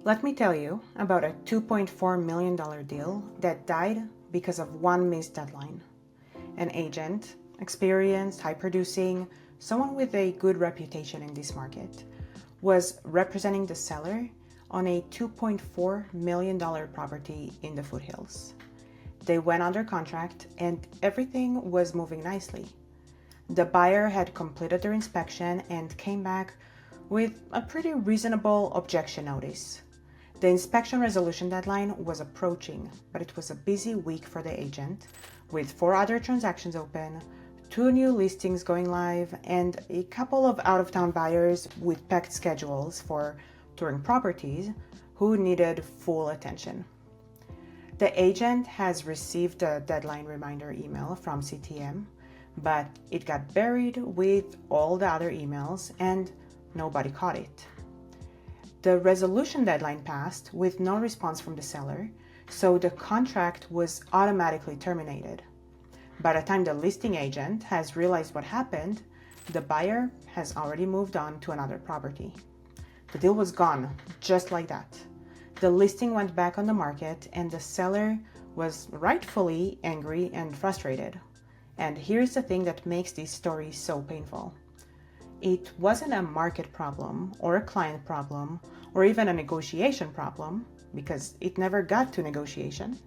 Let me tell you about a $2.4 million deal that died because of one missed deadline. An agent, experienced, high producing, someone with a good reputation in this market, was representing the seller on a $2.4 million property in the foothills. They went under contract and everything was moving nicely. The buyer had completed their inspection and came back with a pretty reasonable objection notice. The inspection resolution deadline was approaching, but it was a busy week for the agent, with 4 other transactions open, 2 new listings going live, and a couple of out-of-town buyers with packed schedules for touring properties who needed full attention. The agent has received a deadline reminder email from CTM, but it got buried with all the other emails and nobody caught it. The resolution deadline passed with no response from the seller, so the contract was automatically terminated. By the time the listing agent has realized what happened, the buyer has already moved on to another property. The deal was gone, just like that. The listing went back on the market and the seller was rightfully angry and frustrated. And here's the thing that makes this story so painful. It wasn't a market problem or a client problem or even a negotiation problem, because it never got to negotiation.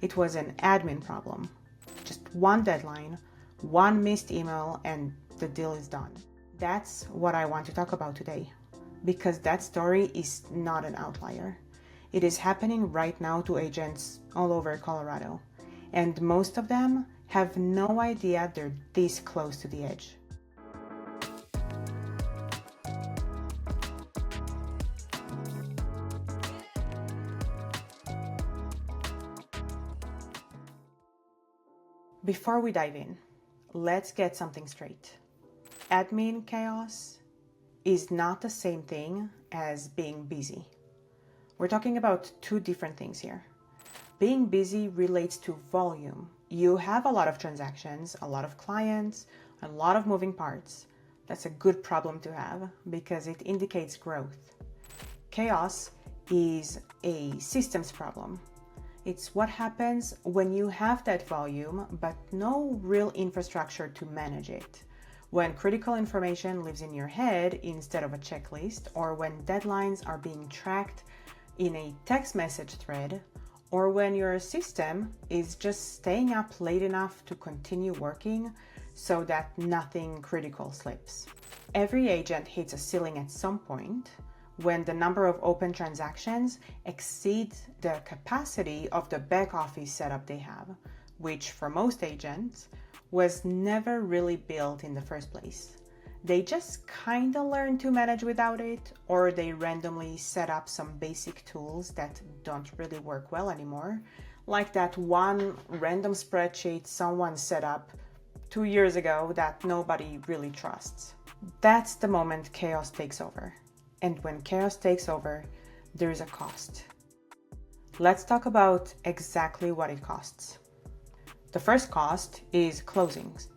It was an admin problem. Just one deadline, one missed email, and the deal is done. That's what I want to talk about today, because that story is not an outlier. It is happening right now to agents all over Colorado, and most of them have no idea they're this close to the edge. Before we dive in, let's get something straight. Admin chaos is not the same thing as being busy. We're talking about 2 different things here. Being busy relates to volume. You have a lot of transactions, a lot of clients, a lot of moving parts. That's a good problem to have because it indicates growth. Chaos is a systems problem. It's what happens when you have that volume but no real infrastructure to manage it. When critical information lives in your head instead of a checklist, or when deadlines are being tracked in a text message thread, or when your system is just staying up late enough to continue working so that nothing critical slips. Every agent hits a ceiling at some point when the number of open transactions exceeds the capacity of the back office setup they have, which for most agents was never really built in the first place. They just kind of learn to manage without it, or they randomly set up some basic tools that don't really work well anymore, like that one random spreadsheet someone set up 2 years ago that nobody really trusts. That's the moment chaos takes over. And when chaos takes over, there's a cost. Let's talk about exactly what it costs. The first cost is closings.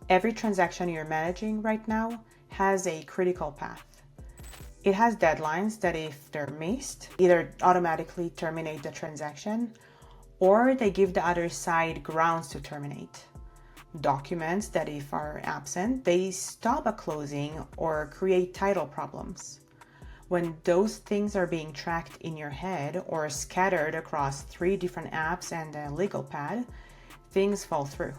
Every transaction you're managing right now has a critical path. It has deadlines that, if they're missed, either automatically terminate the transaction or they give the other side grounds to terminate. Documents that, if are absent, they stop a closing or create title problems. When those things are being tracked in your head or scattered across 3 different apps and a legal pad, things fall through.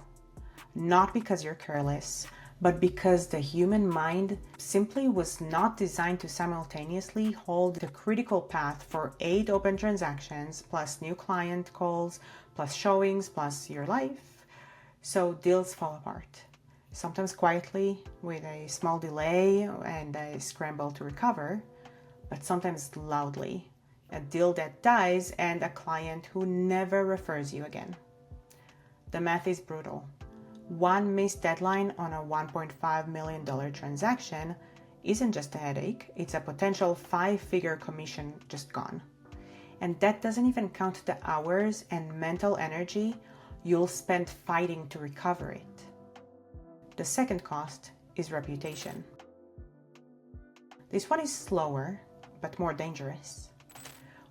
Not because you're careless, but because the human mind simply was not designed to simultaneously hold the critical path for 8 open transactions, plus new client calls, plus showings, plus your life. So deals fall apart. Sometimes quietly, with a small delay and a scramble to recover, but sometimes loudly, a deal that dies and a client who never refers you again. The math is brutal. One missed deadline on a $1.5 million transaction isn't just a headache, it's a potential 5-figure commission just gone. And that doesn't even count the hours and mental energy you'll spend fighting to recover it. The second cost is reputation. This one is slower, but more dangerous.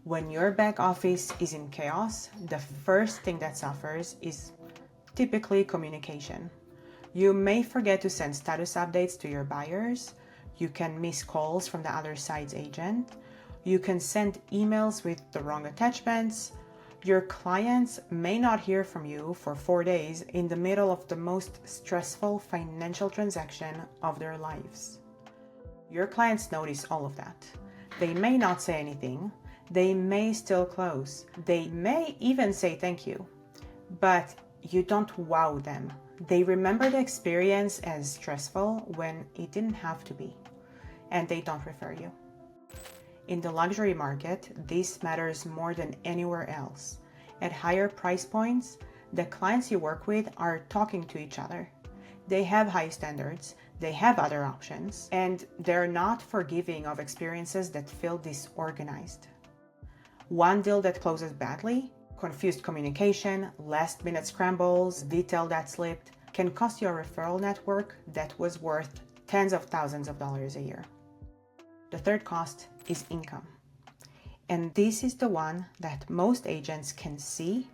When your back office is in chaos, the first thing that suffers is typically communication. You may forget to send status updates to your buyers. You can miss calls from the other side's agent. You can send emails with the wrong attachments. Your clients may not hear from you for 4 days in the middle of the most stressful financial transaction of their lives. Your clients notice all of that. They may not say anything. They may still close. They may even say thank you. But you don't wow them. They remember the experience as stressful when it didn't have to be. And they don't refer you. In the luxury market, this matters more than anywhere else. At higher price points, the clients you work with are talking to each other. They have high standards, they have other options, and they're not forgiving of experiences that feel disorganized. One deal that closes badly, confused communication, last-minute scrambles, detail that slipped, can cost you a referral network that was worth tens of thousands of dollars a year. The third cost is income. And this is the one that most agents can see,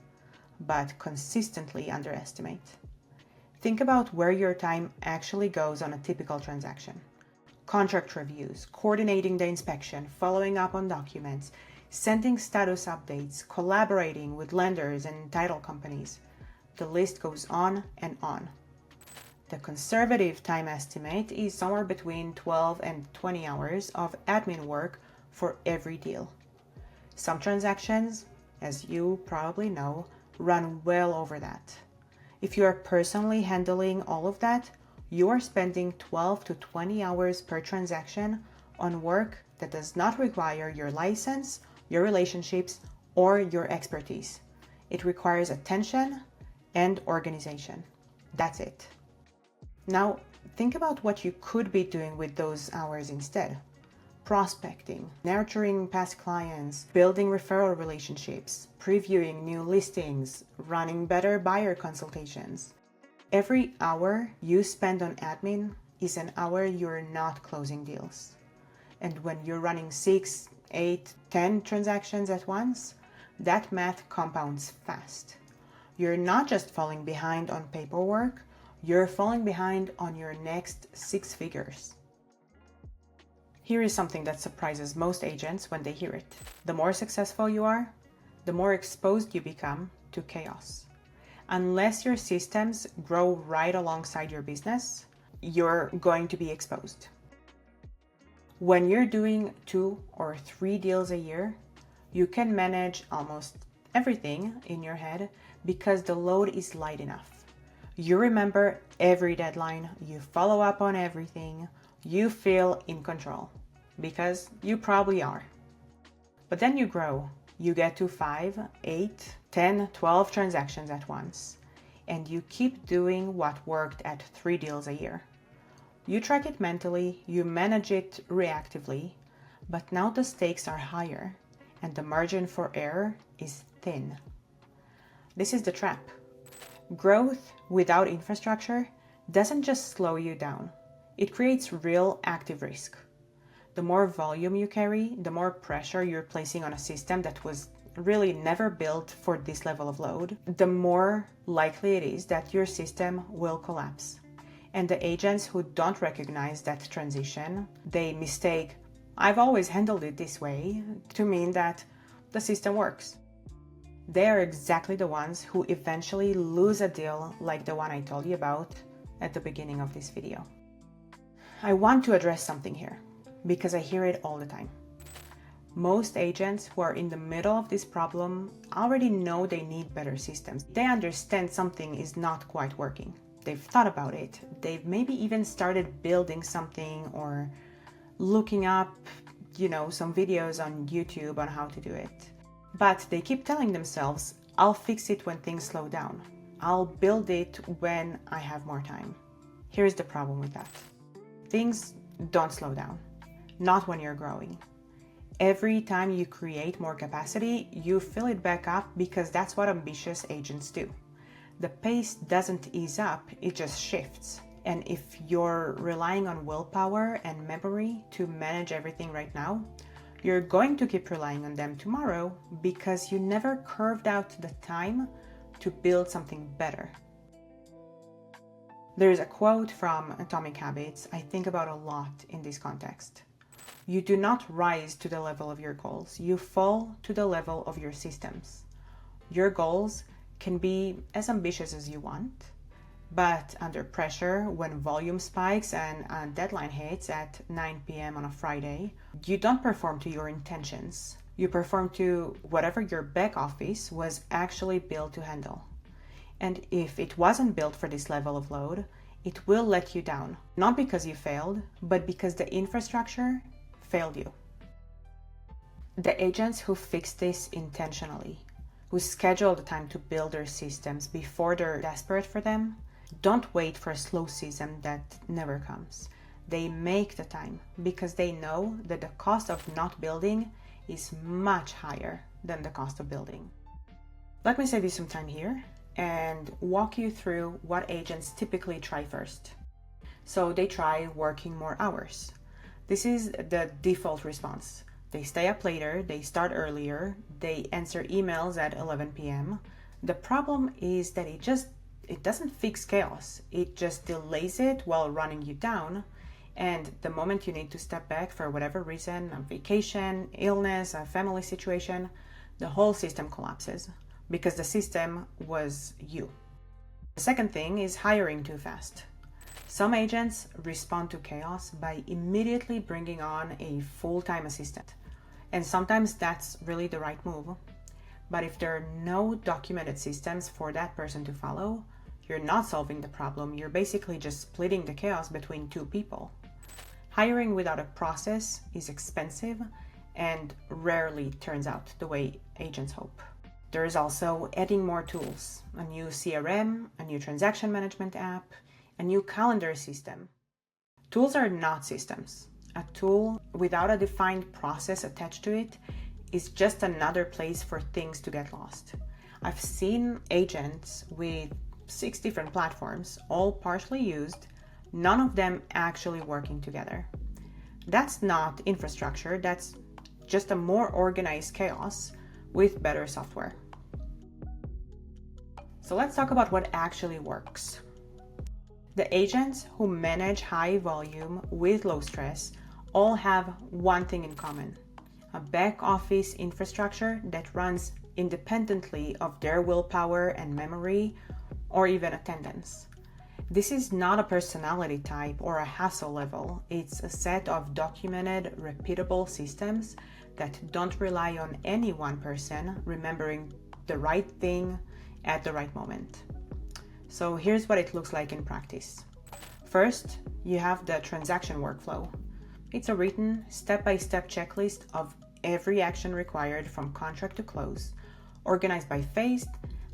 but consistently underestimate. Think about where your time actually goes on a typical transaction. Contract reviews, coordinating the inspection, following up on documents, sending status updates, collaborating with lenders and title companies. The list goes on and on. The conservative time estimate is somewhere between 12 and 20 hours of admin work for every deal. Some transactions, as you probably know, run well over that. If you are personally handling all of that, you are spending 12 to 20 hours per transaction on work that does not require your license, your relationships, or your expertise. It requires attention and organization. That's it. Now, think about what you could be doing with those hours instead. Prospecting, nurturing past clients, building referral relationships, previewing new listings, running better buyer consultations. Every hour you spend on admin is an hour you're not closing deals. And when you're running 6, 8, 10 transactions at once, that math compounds fast. You're not just falling behind on paperwork, you're falling behind on your next 6 figures. Here is something that surprises most agents when they hear it. The more successful you are, the more exposed you become to chaos. Unless your systems grow right alongside your business, you're going to be exposed. When you're doing 2 or 3 deals a year, you can manage almost everything in your head because the load is light enough. You remember every deadline, you follow up on everything, you feel in control because you probably are. But then you grow. You get to 5, 8, 10, 12 transactions at once, and you keep doing what worked at 3 deals a year. You track it mentally, you manage it reactively, but now the stakes are higher and the margin for error is thin. This is the trap. Growth without infrastructure doesn't just slow you down, it creates real active risk. The more volume you carry, the more pressure you're placing on a system that was really never built for this level of load, the more likely it is that your system will collapse. And the agents who don't recognize that transition, they mistake, I've always handled it this way, to mean that the system works. They are exactly the ones who eventually lose a deal like the one I told you about at the beginning of this video. I want to address something here because I hear it all the time. Most agents who are in the middle of this problem already know they need better systems. They understand something is not quite working. They've thought about it. They've maybe even started building something or looking up, some videos on YouTube on how to do it. But they keep telling themselves, I'll fix it when things slow down. I'll build it when I have more time. Here's the problem with that. Things don't slow down. Not when you're growing. Every time you create more capacity, you fill it back up because that's what ambitious agents do. The pace doesn't ease up, it just shifts. And if you're relying on willpower and memory to manage everything right now, You're going to keep relying on them tomorrow because you never carved out the time to build something better. There's a quote from Atomic Habits I think about a lot in this context. You do not rise to the level of your goals, you fall to the level of your systems. Your goals can be as ambitious as you want, but under pressure, when volume spikes and a deadline hits at 9 p.m. on a Friday, you don't perform to your intentions. You perform to whatever your back office was actually built to handle. And if it wasn't built for this level of load, it will let you down. Not because you failed, but because the infrastructure failed you. The agents who fix this intentionally, who schedule the time to build their systems before they're desperate for them, don't wait for a slow season that never comes. They make the time because they know that the cost of not building is much higher than the cost of building. Let me save you some time here and walk you through what agents typically try first. So they try working more hours. This is the default response. They stay up later, they start earlier, they answer emails at 11 p.m. The problem is that it doesn't fix chaos. It just delays it while running you down. And the moment you need to step back for whatever reason, a vacation, illness, a family situation, the whole system collapses because the system was you. The second thing is hiring too fast. Some agents respond to chaos by immediately bringing on a full-time assistant. And sometimes that's really the right move. But if there are no documented systems for that person to follow, you're not solving the problem. You're basically just splitting the chaos between two people. Hiring without a process is expensive and rarely turns out the way agents hope. There is also adding more tools, a new CRM, a new transaction management app, a new calendar system. Tools are not systems. A tool without a defined process attached to it is just another place for things to get lost. I've seen agents with 6 different platforms, all partially used, none of them actually working together. That's not infrastructure, that's just a more organized chaos with better software. So let's talk about what actually works. The agents who manage high volume with low stress all have one thing in common: a back office infrastructure that runs independently of their willpower and memory or even attendance. This is not a personality type or a hassle level. It's a set of documented, repeatable systems that don't rely on any one person remembering the right thing at the right moment. So here's what it looks like in practice. First, you have the transaction workflow. It's a written, step-by-step checklist of every action required from contract to close, organized by phase,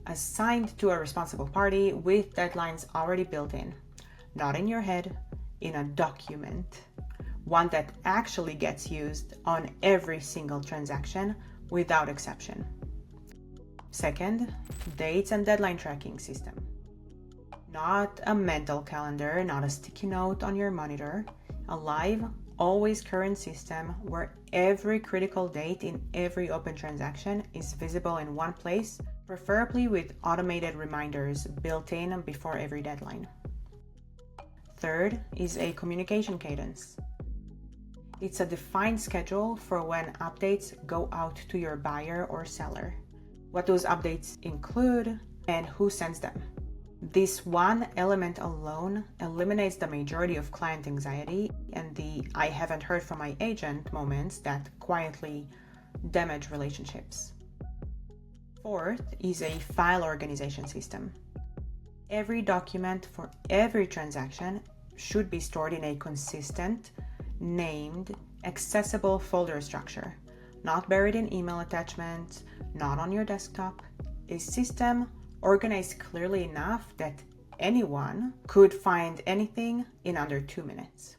assigned to a responsible party with deadlines already built in. Not in your head, in a document. One that actually gets used on every single transaction without exception. Second, dates and deadline tracking system. Not a mental calendar, not a sticky note on your monitor, a live, always current system where every critical date in every open transaction is visible in one place, preferably with automated reminders built in before every deadline. Third is a communication cadence. It's a defined schedule for when updates go out to your buyer or seller, what those updates include, and who sends them. This one element alone eliminates the majority of client anxiety and the "I haven't heard from my agent" moments that quietly damage relationships. Fourth is a file organization system. Every document for every transaction should be stored in a consistent, named, accessible folder structure, not buried in email attachments, not on your desktop. A system organized clearly enough that anyone could find anything in under 2 minutes.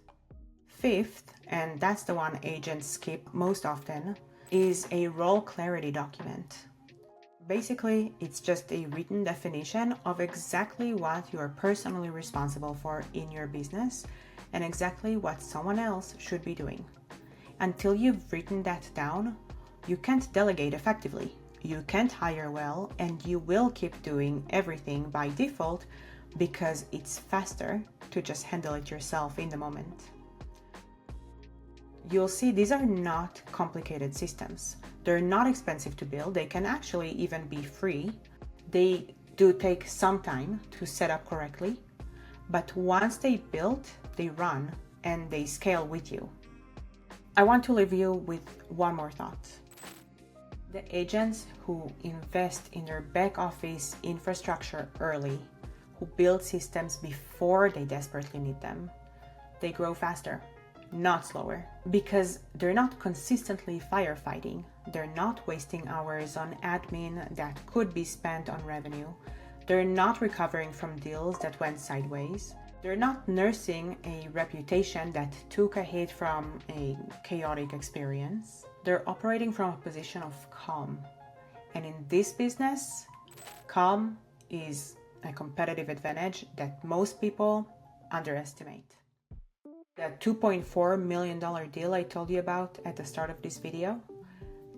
Fifth, and that's the one agents skip most often, is a role clarity document. Basically, it's just a written definition of exactly what you are personally responsible for in your business and exactly what someone else should be doing. Until you've written that down, you can't delegate effectively. You can't hire well, and you will keep doing everything by default because it's faster to just handle it yourself in the moment. You'll see these are not complicated systems. They're not expensive to build. They can actually even be free. They do take some time to set up correctly, but once they build, they run and they scale with you. I want to leave you with one more thought. The agents who invest in their back office infrastructure early, who build systems before they desperately need them, they grow faster, not slower, because they're not consistently firefighting. They're not wasting hours on admin that could be spent on revenue. They're not recovering from deals that went sideways. They're not nursing a reputation that took a hit from a chaotic experience. They're operating from a position of calm. And in this business, calm is a competitive advantage that most people underestimate. The $2.4 million deal I told you about at the start of this video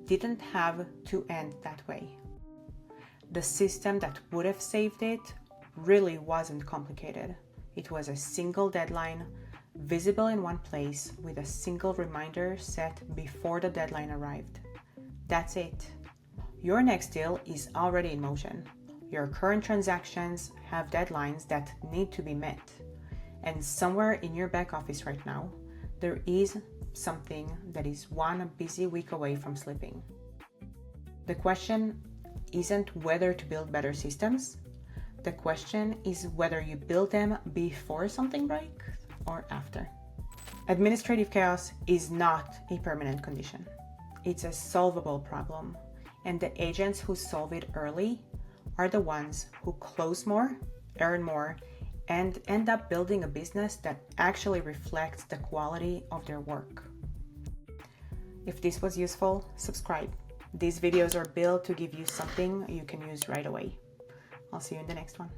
didn't have to end that way. The system that would have saved it really wasn't complicated. It was a single deadline, visible in one place, with a single reminder set before the deadline arrived. That's it. Your next deal is already in motion. Your current transactions have deadlines that need to be met. And somewhere in your back office right now, there is something that is one busy week away from slipping. The question isn't whether to build better systems. The question is whether you build them before something breaks or after. Administrative chaos is not a permanent condition. It's a solvable problem, and the agents who solve it early are the ones who close more, earn more, and end up building a business that actually reflects the quality of their work. If this was useful, subscribe. These videos are built to give you something you can use right away. I'll see you in the next one.